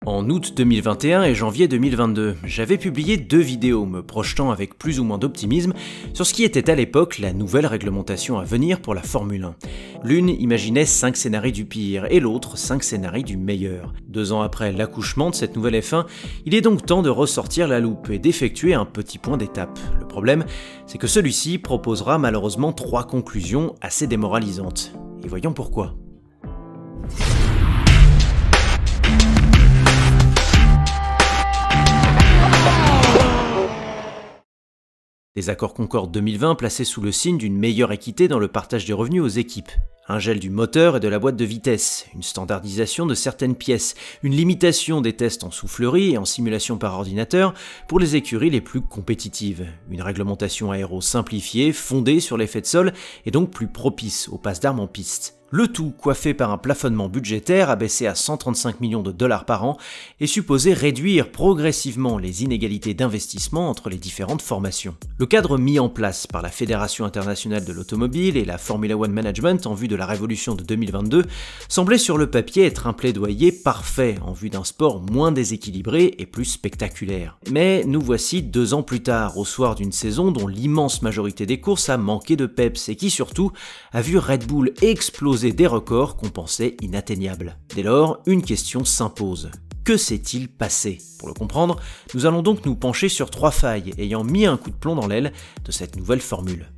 En août 2021 et janvier 2022, j'avais publié 2 vidéos me projetant avec plus ou moins d'optimisme sur ce qui était à l'époque la nouvelle réglementation à venir pour la Formule 1. L'une imaginait 5 scénarios du pire et l'autre 5 scénarios du meilleur. 2 ans après l'accouchement de cette nouvelle F1, il est donc temps de ressortir la loupe et d'effectuer un petit point d'étape. Le problème, c'est que celui-ci proposera malheureusement 3 conclusions assez démoralisantes. Et voyons pourquoi. Les accords Concorde 2020 plaçaient sous le signe d'une meilleure équité dans le partage des revenus aux équipes. Un gel du moteur et de la boîte de vitesse, une standardisation de certaines pièces, une limitation des tests en soufflerie et en simulation par ordinateur pour les écuries les plus compétitives, une réglementation aéro simplifiée, fondée sur l'effet de sol et donc plus propice aux passes d'armes en piste. Le tout coiffé par un plafonnement budgétaire abaissé à 135 millions de dollars par an est supposé réduire progressivement les inégalités d'investissement entre les différentes formations. Le cadre mis en place par la Fédération internationale de l'automobile et la Formula One Management en vue de la révolution de 2022 semblait sur le papier être un plaidoyer parfait en vue d'un sport moins déséquilibré et plus spectaculaire. Mais nous voici 2 ans plus tard, au soir d'une saison dont l'immense majorité des courses a manqué de peps et qui surtout a vu Red Bull exploser des records qu'on pensait inatteignables. Dès lors, une question s'impose. Que s'est-il passé? Pour le comprendre, nous allons donc nous pencher sur 3 failles ayant mis un coup de plomb dans l'aile de cette nouvelle formule.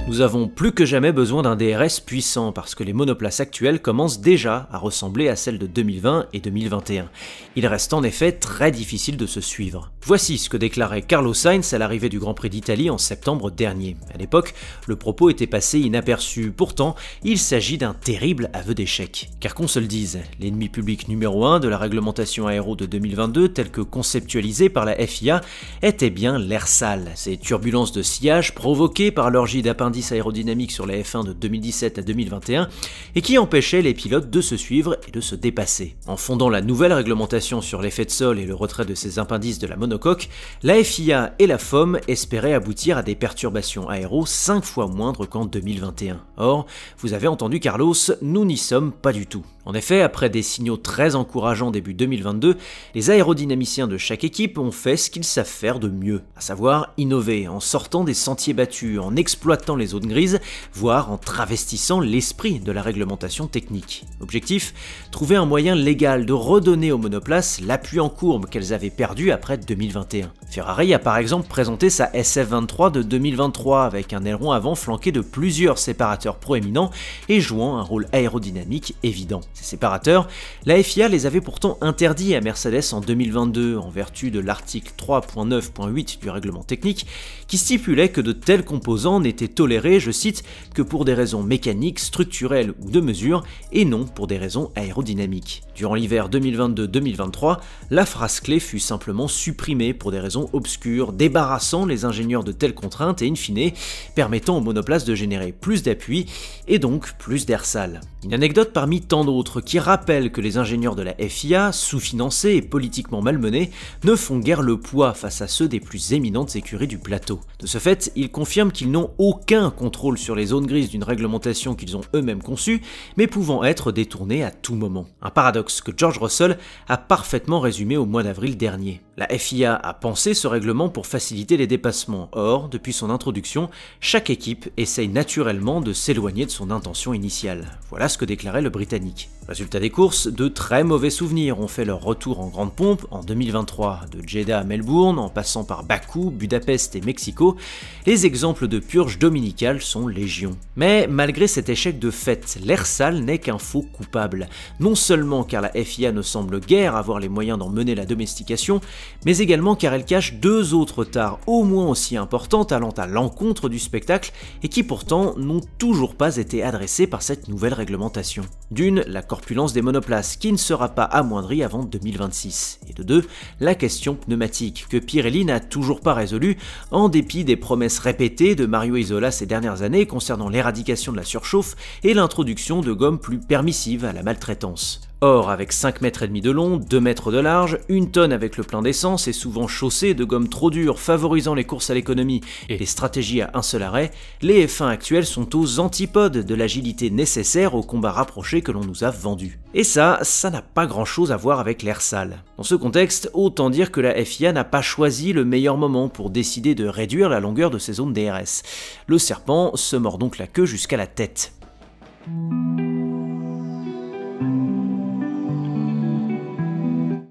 Nous avons plus que jamais besoin d'un DRS puissant parce que les monoplaces actuelles commencent déjà à ressembler à celles de 2020 et 2021. Il reste en effet très difficile de se suivre. Voici ce que déclarait Carlos Sainz à l'arrivée du Grand Prix d'Italie en septembre dernier. À l'époque, le propos était passé inaperçu, pourtant il s'agit d'un terrible aveu d'échec. Car qu'on se le dise, l'ennemi public numéro 1 de la réglementation aéro de 2022 telle que conceptualisée par la FIA était bien l'air sale, ces turbulences de sillage provoquées par l'orgie d'appendices aérodynamique sur la F1 de 2017 à 2021 et qui empêchait les pilotes de se suivre et de se dépasser. En fondant la nouvelle réglementation sur l'effet de sol et le retrait de ces appendices de la monocoque, la FIA et la FOM espéraient aboutir à des perturbations aéro 5 fois moindres qu'en 2021. Or, vous avez entendu Carlos, nous n'y sommes pas du tout. En effet, après des signaux très encourageants début 2022, les aérodynamiciens de chaque équipe ont fait ce qu'ils savent faire de mieux, à savoir innover en sortant des sentiers battus, en exploitant les zones grises, voire en travestissant l'esprit de la réglementation technique. Objectif, trouver un moyen légal de redonner aux monoplaces l'appui en courbe qu'elles avaient perdu après 2021. Ferrari a par exemple présenté sa SF23 de 2023 avec un aileron avant flanqué de plusieurs séparateurs proéminents et jouant un rôle aérodynamique évident. Ces séparateurs, la FIA les avait pourtant interdits à Mercedes en 2022 en vertu de l'article 3.9.8 du règlement technique qui stipulait que de tels composants n'étaient tolérés, je cite, que pour des raisons mécaniques, structurelles ou de mesure et non pour des raisons aérodynamiques. Durant l'hiver 2022-2023, la phrase clé fut simplement supprimée pour des raisons obscures, débarrassant les ingénieurs de telles contraintes et in fine permettant aux monoplaces de générer plus d'appui et donc plus d'air sale. Une anecdote parmi tant d'autres qui rappelle que les ingénieurs de la FIA, sous-financés et politiquement malmenés, ne font guère le poids face à ceux des plus éminentes écuries du plateau. De ce fait, ils confirment qu'ils n'ont aucun contrôle sur les zones grises d'une réglementation qu'ils ont eux-mêmes conçue, mais pouvant être détournée à tout moment. Un paradoxe que George Russell a parfaitement résumé au mois d'avril dernier. La FIA a pensé ce règlement pour faciliter les dépassements. Or, depuis son introduction, chaque équipe essaye naturellement de s'éloigner de son intention initiale. Voilà ce que déclarait le Britannique. Résultat des courses, de très mauvais souvenirs ont fait leur retour en grande pompe en 2023. De Jeddah à Melbourne, en passant par Bakou, Budapest et Mexico, les exemples de purges dominicales sont légion. Mais malgré cet échec de fait, l'air sale n'est qu'un faux coupable. Non seulement car la FIA ne semble guère avoir les moyens d'en mener la domestication, mais également car elle cache 2 autres tares au moins aussi importantes allant à l'encontre du spectacle et qui pourtant n'ont toujours pas été adressées par cette nouvelle réglementation. D'une, la corpulence des monoplaces qui ne sera pas amoindrie avant 2026. Et de 2, la question pneumatique que Pirelli n'a toujours pas résolue en dépit des promesses répétées de Mario Isola ces dernières années concernant l'éradication de la surchauffe et l'introduction de gommes plus permissives à la maltraitance. Or, avec 5 mètres et demi de long, 2 mètres de large, 1 tonne avec le plein d'essence et souvent chaussée de gomme trop dure favorisant les courses à l'économie et les stratégies à un seul arrêt, les F1 actuels sont aux antipodes de l'agilité nécessaire au combat rapproché que l'on nous a vendu. Et ça n'a pas grand chose à voir avec l'air sale. Dans ce contexte, autant dire que la FIA n'a pas choisi le meilleur moment pour décider de réduire la longueur de ces zones DRS. Le serpent se mord donc la queue jusqu'à la tête.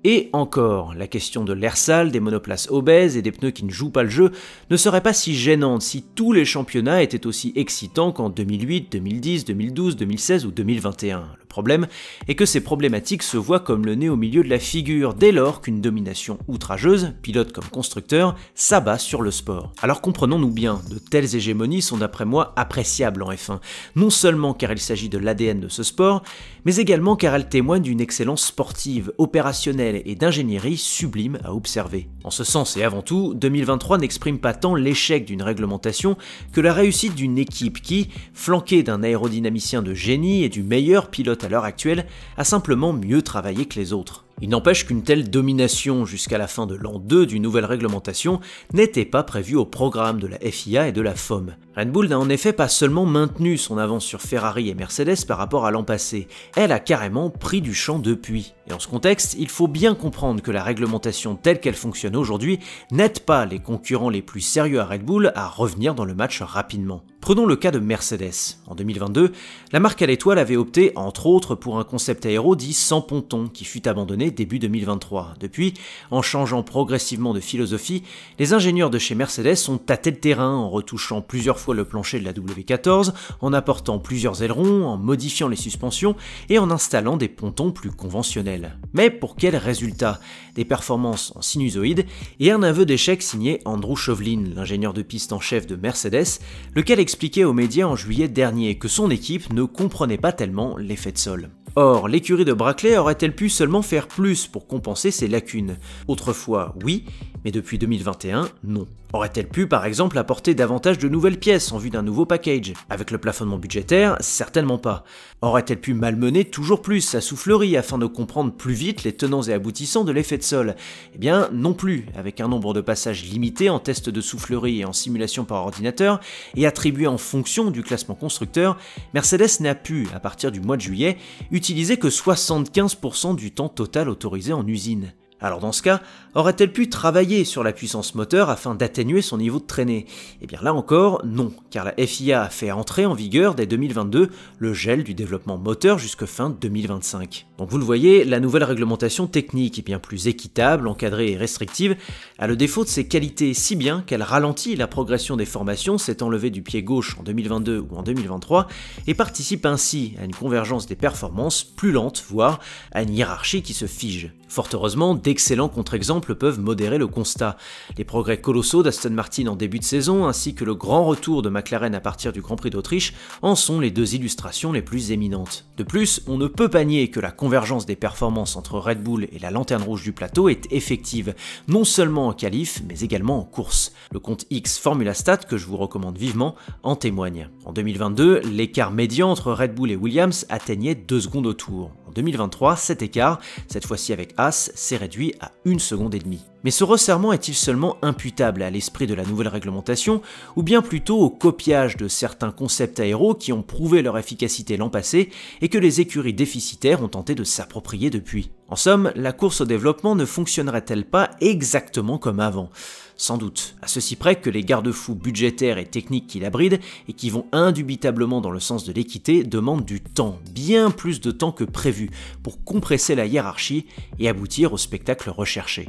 Et encore, la question de l'air sale, des monoplaces obèses et des pneus qui ne jouent pas le jeu ne serait pas si gênante si tous les championnats étaient aussi excitants qu'en 2008, 2010, 2012, 2016 ou 2021. Le problème est que ces problématiques se voient comme le nez au milieu de la figure dès lors qu'une domination outrageuse, pilote comme constructeur, s'abat sur le sport. Alors comprenons-nous bien, de telles hégémonies sont d'après moi appréciables en F1, non seulement car il s'agit de l'ADN de ce sport, mais également car elles témoignent d'une excellence sportive, opérationnelle et d'ingénierie sublime à observer. En ce sens et avant tout, 2023 n'exprime pas tant l'échec d'une réglementation que la réussite d'une équipe qui, flanquée d'un aérodynamicien de génie et du meilleur pilote à l'heure actuelle, a simplement mieux travaillé que les autres. Il n'empêche qu'une telle domination jusqu'à la fin de l'an 2 d'une nouvelle réglementation n'était pas prévue au programme de la FIA et de la FOM. Red Bull n'a en effet pas seulement maintenu son avance sur Ferrari et Mercedes par rapport à l'an passé, elle a carrément pris du champ depuis. Et en ce contexte, il faut bien comprendre que la réglementation telle qu'elle fonctionne aujourd'hui n'aide pas les concurrents les plus sérieux à Red Bull à revenir dans le match rapidement. Prenons le cas de Mercedes. En 2022, la marque à l'étoile avait opté, entre autres, pour un concept aéro dit sans ponton, qui fut abandonné début 2023. Depuis, en changeant progressivement de philosophie, les ingénieurs de chez Mercedes ont tâté le terrain en retouchant plusieurs fois le plancher de la W14, en apportant plusieurs ailerons, en modifiant les suspensions et en installant des pontons plus conventionnels. Mais pour quel résultat? Des performances en sinusoïde et un aveu d'échec signé Andrew Chauvelin, l'ingénieur de piste en chef de Mercedes, lequel expliquait aux médias en juillet dernier que son équipe ne comprenait pas tellement l'effet de sol. Or, l'écurie de Brackley aurait-elle pu seulement faire plus pour compenser ces lacunes? Autrefois, oui, mais depuis 2021, non. Aurait-elle pu, par exemple, apporter davantage de nouvelles pièces en vue d'un nouveau package? Avec le plafonnement budgétaire, certainement pas. Aurait-elle pu malmener toujours plus sa soufflerie afin de comprendre plus vite les tenants et aboutissants de l'effet de sol? Eh bien, non plus, avec un nombre de passages limité en test de soufflerie et en simulation par ordinateur, et attribué en fonction du classement constructeur, Mercedes n'a pu, à partir du mois de juillet, utiliser que 75% du temps total autorisé en usine. Alors dans ce cas, aurait-elle pu travailler sur la puissance moteur afin d'atténuer son niveau de traînée? Eh bien là encore, non, car la FIA a fait entrer en vigueur dès 2022 le gel du développement moteur jusque fin 2025. Donc vous le voyez, la nouvelle réglementation technique est bien plus équitable, encadrée et restrictive, a le défaut de ses qualités si bien qu'elle ralentit la progression des formations s'étant levée du pied gauche en 2022 ou en 2023 et participe ainsi à une convergence des performances plus lente, voire à une hiérarchie qui se fige. Fort heureusement, d'excellents contre-exemples peuvent modérer le constat. Les progrès colossaux d'Aston Martin en début de saison, ainsi que le grand retour de McLaren à partir du Grand Prix d'Autriche, en sont les deux illustrations les plus éminentes. De plus, on ne peut pas nier que la convergence des performances entre Red Bull et la lanterne rouge du plateau est effective, non seulement en qualif, mais également en course. Le compte X Formula Stat, que je vous recommande vivement, en témoigne. En 2022, l'écart médian entre Red Bull et Williams atteignait 2 secondes au tour. En 2023, cet écart, cette fois-ci avec Haas, s'est réduit à 1 seconde et demie. Mais ce resserrement est-il seulement imputable à l'esprit de la nouvelle réglementation, ou bien plutôt au copiage de certains concepts aéros qui ont prouvé leur efficacité l'an passé et que les écuries déficitaires ont tenté de s'approprier depuis? En somme, la course au développement ne fonctionnerait-elle pas exactement comme avant? Sans doute, à ceci près que les garde-fous budgétaires et techniques qui la brident, et qui vont indubitablement dans le sens de l'équité, demandent du temps, bien plus de temps que prévu, pour compresser la hiérarchie et aboutir au spectacle recherché.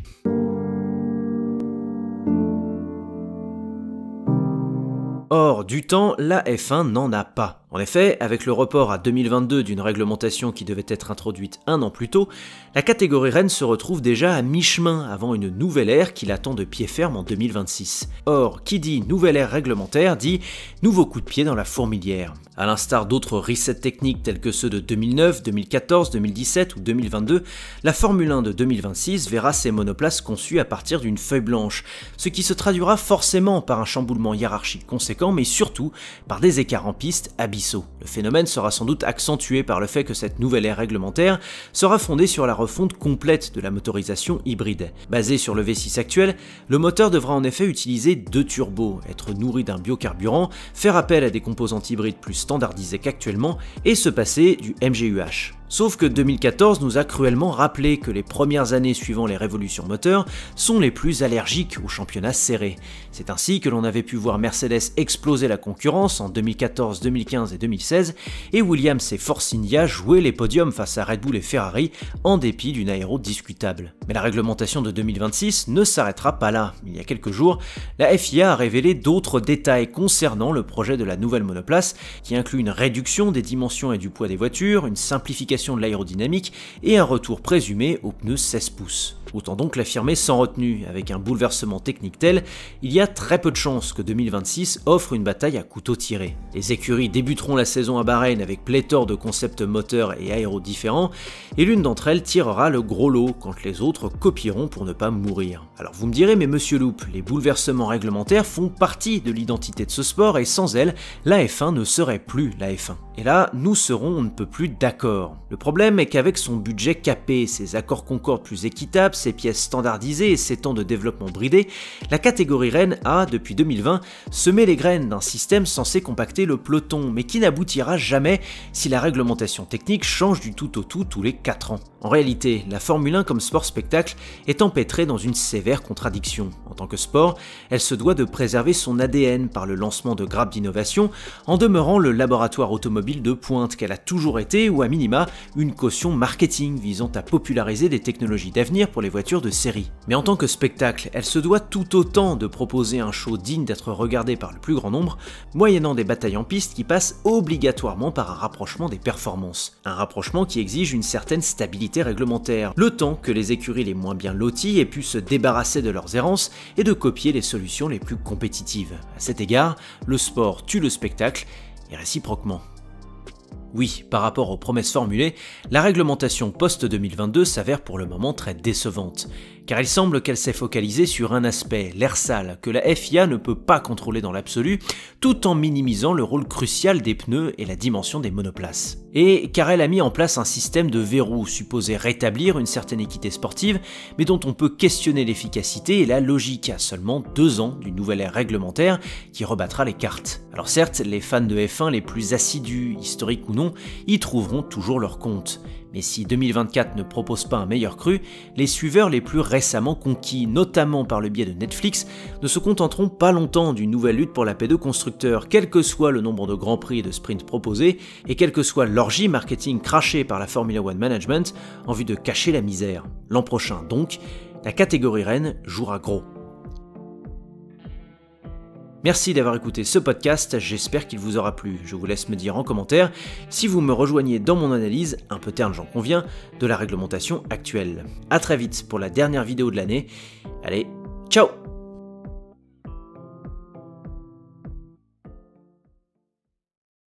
Or, du temps, la F1 n'en a pas. En effet, avec le report à 2022 d'une réglementation qui devait être introduite 1 an plus tôt, la catégorie Rennes se retrouve déjà à mi-chemin avant une nouvelle ère qui l'attend de pied ferme en 2026. Or, qui dit nouvelle ère réglementaire dit nouveau coup de pied dans la fourmilière. À l'instar d'autres resets techniques tels que ceux de 2009, 2014, 2017 ou 2022, la Formule 1 de 2026 verra ses monoplaces conçues à partir d'une feuille blanche, ce qui se traduira forcément par un chamboulement hiérarchique conséquent, mais surtout par des écarts en piste abyssaux. ruisseau. Le phénomène sera sans doute accentué par le fait que cette nouvelle ère réglementaire sera fondée sur la refonte complète de la motorisation hybride. Basé sur le V6 actuel, le moteur devra en effet utiliser 2 turbos, être nourri d'un biocarburant, faire appel à des composantes hybrides plus standardisées qu'actuellement et se passer du MGUH. Sauf que 2014 nous a cruellement rappelé que les premières années suivant les révolutions moteurs sont les plus allergiques au championnat serré. C'est ainsi que l'on avait pu voir Mercedes exploser la concurrence en 2014, 2015 et 2016, et Williams et Force India jouer les podiums face à Red Bull et Ferrari en dépit d'une aéro discutable. Mais la réglementation de 2026 ne s'arrêtera pas là. Il y a quelques jours, la FIA a révélé d'autres détails concernant le projet de la nouvelle monoplace, qui inclut une réduction des dimensions et du poids des voitures, une simplification de l'aérodynamique et un retour présumé aux pneus 16 pouces. Autant donc l'affirmer sans retenue, avec un bouleversement technique tel, il y a très peu de chances que 2026 offre une bataille à couteau tiré. Les écuries débuteront la saison à Bahreïn avec pléthore de concepts moteurs et aéros différents, et l'une d'entre elles tirera le gros lot quand les autres copieront pour ne pas mourir. Alors vous me direz, mais monsieur Loop, les bouleversements réglementaires font partie de l'identité de ce sport et sans elles, la F1 ne serait plus la F1. Et là, nous serons on ne peut plus d'accord. Le problème est qu'avec son budget capé, ses accords Concorde plus équitables, ses pièces standardisées et ses temps de développement bridés, la catégorie reine a, depuis 2020, semé les graines d'un système censé compacter le peloton, mais qui n'aboutira jamais si la réglementation technique change du tout au tout tous les 4 ans. En réalité, la Formule 1 comme sport spectacle est empêtrée dans une sévère contradiction. En tant que sport, elle se doit de préserver son ADN par le lancement de grappes d'innovation, en demeurant le laboratoire automobile de pointe qu'elle a toujours été, ou à minima, une caution marketing visant à populariser des technologies d'avenir pour les voitures de série. Mais en tant que spectacle, elle se doit tout autant de proposer un show digne d'être regardé par le plus grand nombre, moyennant des batailles en piste qui passent obligatoirement par un rapprochement des performances. Un rapprochement qui exige une certaine stabilité réglementaire, le temps que les écuries les moins bien loties aient pu se débarrasser de leurs errances et de copier les solutions les plus compétitives. À cet égard, le sport tue le spectacle, et réciproquement. Oui, par rapport aux promesses formulées, la réglementation post-2022 s'avère pour le moment très décevante, car il semble qu'elle s'est focalisée sur un aspect, l'air sale, que la FIA ne peut pas contrôler dans l'absolu, tout en minimisant le rôle crucial des pneus et la dimension des monoplaces. Et car elle a mis en place un système de verrous supposé rétablir une certaine équité sportive, mais dont on peut questionner l'efficacité et la logique à seulement 2 ans d'une nouvelle ère réglementaire qui rebattra les cartes. Alors certes, les fans de F1 les plus assidus, historiques ou non, y trouveront toujours leur compte. Mais si 2024 ne propose pas un meilleur cru, les suiveurs les plus récemment conquis, notamment par le biais de Netflix, ne se contenteront pas longtemps d'une nouvelle lutte pour la P2 constructeur, quel que soit le nombre de grands prix et de sprints proposés, et quelle que soit l'orgie marketing crachée par la Formula One Management en vue de cacher la misère. L'an prochain donc, la catégorie reine jouera gros. Merci d'avoir écouté ce podcast, j'espère qu'il vous aura plu. Je vous laisse me dire en commentaire si vous me rejoignez dans mon analyse, un peu terne j'en conviens, de la réglementation actuelle. A très vite pour la dernière vidéo de l'année. Allez, ciao!